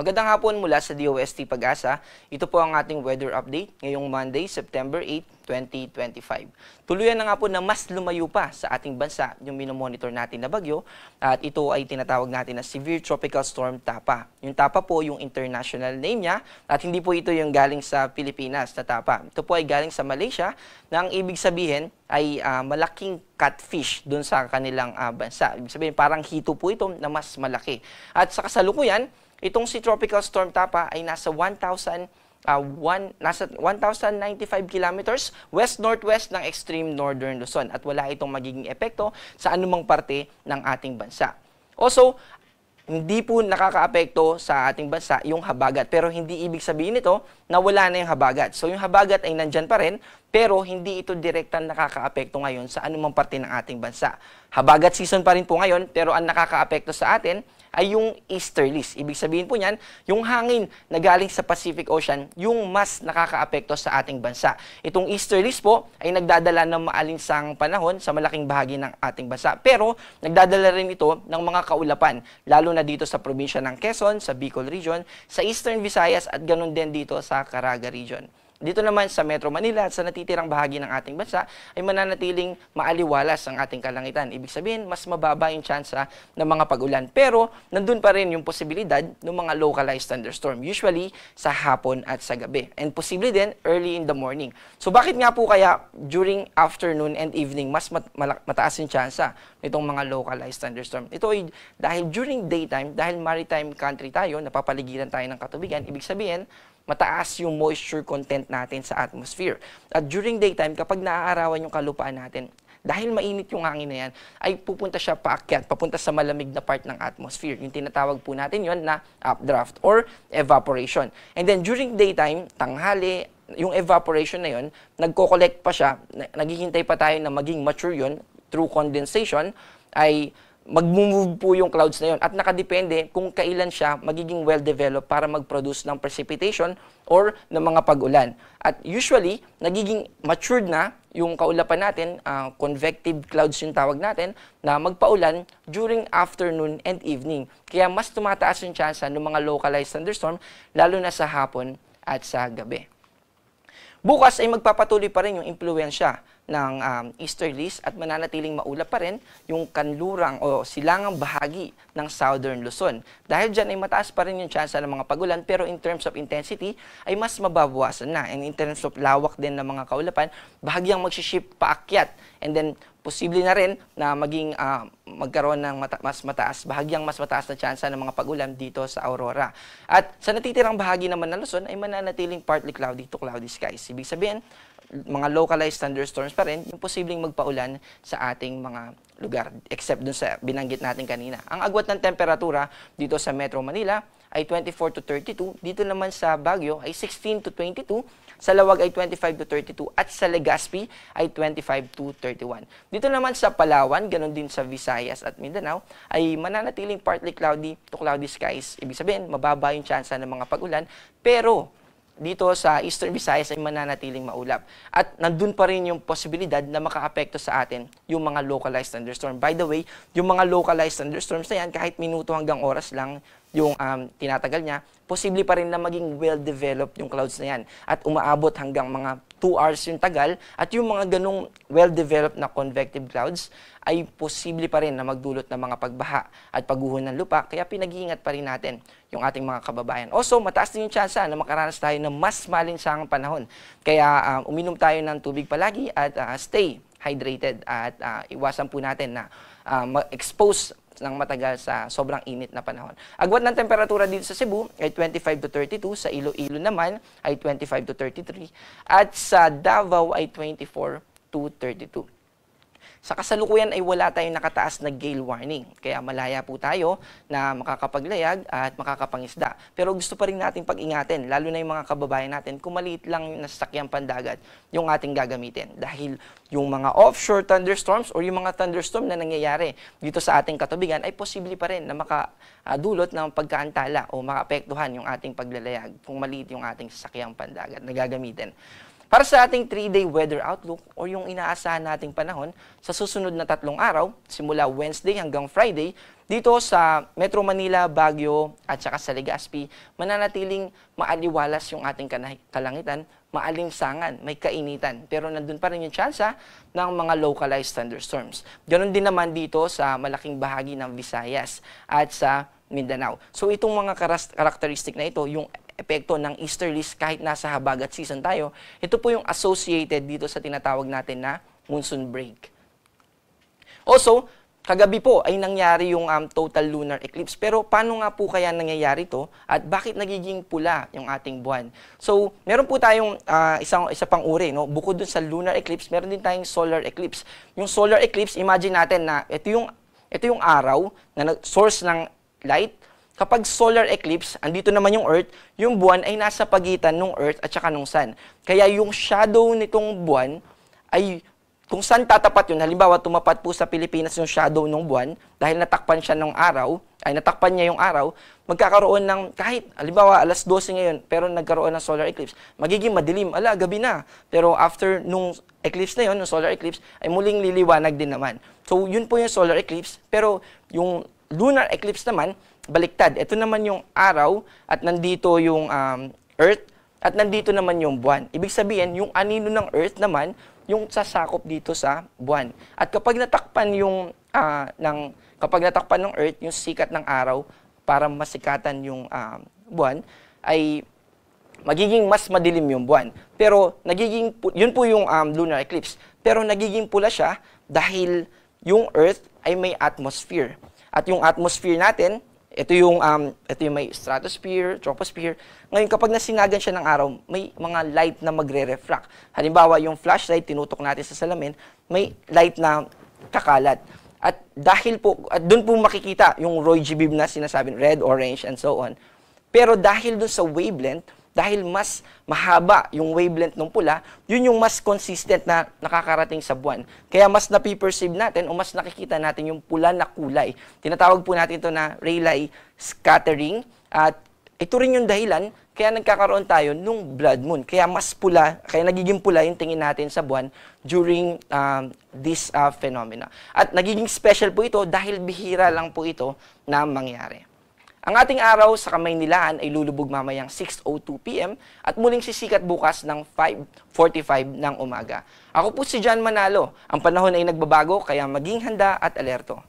Magandang hapon mula sa DOST Pag-asa. Ito po ang ating weather update ngayong Monday, September 8, 2025. Tuluyan na nga po na mas lumayo pa sa ating bansa yung minomonitor natin na bagyo at ito ay tinatawag natin na Severe Tropical Storm Tapa. Yung Tapa po yung international name niya at hindi po ito yung galing sa Pilipinas na Tapa. Ito po ay galing sa Malaysia na ang ibig sabihin ay malaking catfish dun sa kanilang bansa. Ibig sabihin parang hito po ito na mas malaki. At sa kasalukuyan, itong si Tropical Storm Tapa ay nasa 1,095 kilometers west-northwest ng extreme northern Luzon at wala itong magiging epekto sa anumang parte ng ating bansa. Also, hindi po nakakaapekto sa ating bansa yung habagat pero hindi ibig sabihin nito na wala na yung habagat. So yung habagat ay nandyan pa rin pero hindi ito direktang nakakaapekto ngayon sa anumang parte ng ating bansa. Habagat season pa rin po ngayon pero ang nakakaapekto sa atin ay yung easterlies. Ibig sabihin po niyan, yung hangin na galing sa Pacific Ocean, yung mas nakakaapekto sa ating bansa. Itong easterlies po ay nagdadala ng maalinsang panahon sa malaking bahagi ng ating bansa. Pero nagdadala rin ito ng mga kaulapan, lalo na dito sa probinsya ng Quezon, sa Bicol Region, sa Eastern Visayas at ganun din dito sa Caraga Region. Dito naman sa Metro Manila at sa natitirang bahagi ng ating bansa ay mananatiling maaliwalas ang ating kalangitan. Ibig sabihin, mas mababa yung tsansa ng mga pag-ulan. Pero, nandun pa rin yung posibilidad ng mga localized thunderstorm, usually sa hapon at sa gabi. And posible din early in the morning. So, bakit nga po kaya during afternoon and evening, mas mataas yung tsansa nitong mga localized thunderstorm? Ito ay dahil during daytime, dahil maritime country tayo, napapaligiran tayo ng katubigan, ibig sabihin, mataas yung moisture content natin sa atmosphere. At during daytime, kapag naaarawan yung kalupaan natin, dahil mainit yung hangin na yan, ay pupunta siya paakyat, papunta sa malamig na part ng atmosphere. Yung tinatawag po natin yon na updraft or evaporation. And then during daytime, tanghali, yung evaporation na yon, nagko-collect pa siya, naghihintay pa tayo na maging mature yon through condensation, ay mag-move po yung clouds na yun at nakadepende kung kailan siya magiging well-developed para mag-produce ng precipitation or ng mga pag-ulan. At usually, nagiging matured na yung kaulapan natin, convective clouds yung tawag natin, na magpaulan during afternoon and evening. Kaya mas tumataas yung tsansa ng mga localized thunderstorm, lalo na sa hapon at sa gabi. Bukas ay magpapatuloy pa rin yung impluwensya ng easterlies at mananatiling maulap pa rin yung kanlurang o silangang bahagi ng southern Luzon. Dahil dyan ay mataas pa rin yung tsansa ng mga pagulan pero in terms of intensity ay mas mababawasan na. And in terms of lawak din ng mga kaulapan, bahagyang magsiship paakyat. And then posible na rin na maging magkaroon ng bahagyang mas mataas na tsansa ng mga pagulan dito sa Aurora. At sa natitirang bahagi naman ng Luzon ay mananatiling partly cloudy to cloudy skies. Ibig sabihin, mga localized thunderstorms pa rin yung posibleng magpaulan sa ating mga lugar, except dun sa binanggit natin kanina. Ang agwat ng temperatura dito sa Metro Manila ay 24 to 32, dito naman sa Baguio ay 16 to 22, sa Lawag ay 25 to 32, at sa Legazpi ay 25 to 31. Dito naman sa Palawan, ganun din sa Visayas at Mindanao, ay mananatiling partly cloudy to cloudy skies. Ibig sabihin, mababa yung tsansa ng mga pag-ulan, pero dito sa Eastern Visayas ay mananatiling maulap. At nandun pa rin yung posibilidad na makaapekto sa atin yung mga localized thunderstorm. By the way, yung mga localized thunderstorms na yan, kahit minuto hanggang oras lang yung tinatagal niya, posible pa rin na maging well-developed yung clouds na yan. At umaabot hanggang mga 2 hours yung tagal. At yung mga ganong well-developed na convective clouds ay posible pa rin na magdulot ng mga pagbaha at pagguho ng lupa. Kaya pinag-iingat pa rin natin yung ating mga kababayan. Also, mataas din yung tsansa na makaranas tayo ng mas malinsangang panahon. Kaya uminom tayo ng tubig palagi at stay hydrated. At iwasan po natin na ma-expose ng matagal sa sobrang init na panahon. Agwat ng temperatura dito sa Cebu ay 25 to 32, sa Iloilo naman ay 25 to 33, at sa Davao ay 24 to 32. Sa kasalukuyan ay wala tayong nakataas na gale warning, kaya malaya po tayo na makakapaglayag at makakapangisda. Pero gusto pa rin natin pag-ingatin, lalo na yung mga kababayan natin, kung maliit lang yung nasasakyang pandagat yung ating gagamitin. Dahil yung mga offshore thunderstorms or yung mga thunderstorm na nangyayari dito sa ating katubigan ay posible pa rin na makadulot ng pagkaantala o makaapektuhan yung ating paglalayag kung maliit yung ating sasakyang pandagat na gagamitin. Para sa ating 3-day weather outlook o yung inaasahan nating panahon sa susunod na 3 araw, simula Wednesday hanggang Friday, dito sa Metro Manila, Baguio at saka sa Legazpi, mananatiling maaliwalas yung ating kalangitan, maalinsangan, may kainitan. Pero nandun pa rin yung tsansa ng mga localized thunderstorms. Ganon din naman dito sa malaking bahagi ng Visayas at sa Mindanao. So itong mga karakteristik na ito, yung epekto ng easterlies kahit nasa habagat season tayo, ito po yung associated dito sa tinatawag natin na monsoon break. Also, kagabi po ay nangyari yung total lunar eclipse. Pero paano nga po kaya nangyayari to at bakit nagiging pula yung ating buwan? So, meron po tayong isa pang uri, no? Bukod dun sa lunar eclipse, meron din tayong solar eclipse. Yung solar eclipse, imagine natin na ito yung araw na source ng light. Kapag solar eclipse, andito naman yung Earth, yung buwan ay nasa pagitan ng Earth at saka ng Sun. Kaya yung shadow nitong buwan ay kung saan tatapat yun, halimbawa tumapat po sa Pilipinas yung shadow ng buwan dahil natakpan siya ng araw, natakpan niya yung araw, magkakaroon ng kahit, halimbawa alas 12 ngayon, pero nagkaroon ng solar eclipse, magiging madilim, gabi na. Pero after nung eclipse na yun, nung solar eclipse, ay muling liliwanag din naman. So yun po yung solar eclipse, pero yung lunar eclipse naman, baliktad. Ito naman yung araw at nandito yung Earth at nandito naman yung buwan. Ibig sabihin, yung anino ng Earth naman, yung sasakop dito sa buwan. At kapag natakpan ng Earth yung sikat ng araw para masikatan yung buwan, ay magiging mas madilim yung buwan. Pero yun po yung lunar eclipse. Pero nagiging pula siya dahil yung Earth ay may atmosphere. At yung atmosphere natin, ito yung may stratosphere, troposphere. Ngayon, kapag nasinagan siya ng araw, may mga light na magre-refract. Halimbawa, yung flashlight, tinutok natin sa salamin, may light na kakalat. At dahil po, doon po makikita yung Roy G. Biv na sinasabi, red, orange, and so on. Pero dahil doon sa wavelength, dahil mas mahaba yung wavelength ng pula, yun yung mas consistent na nakakarating sa buwan. Kaya mas napiperceive natin o mas nakikita natin yung pula na kulay. Tinatawag po natin ito na Rayleigh scattering. At ito rin yung dahilan kaya nagkakaroon tayo nung blood moon. Kaya mas pula, kaya nagiging pula yung tingin natin sa buwan during this phenomena. At nagiging special po ito dahil bihira lang po ito na mangyari. Ang ating araw sa Kamaynilaan ay lulubog mamayang 6:02 PM at muling sisikat bukas ng 5:45 ng umaga. Ako po si John Manalo. Ang panahon ay nagbabago kaya maging handa at alerto.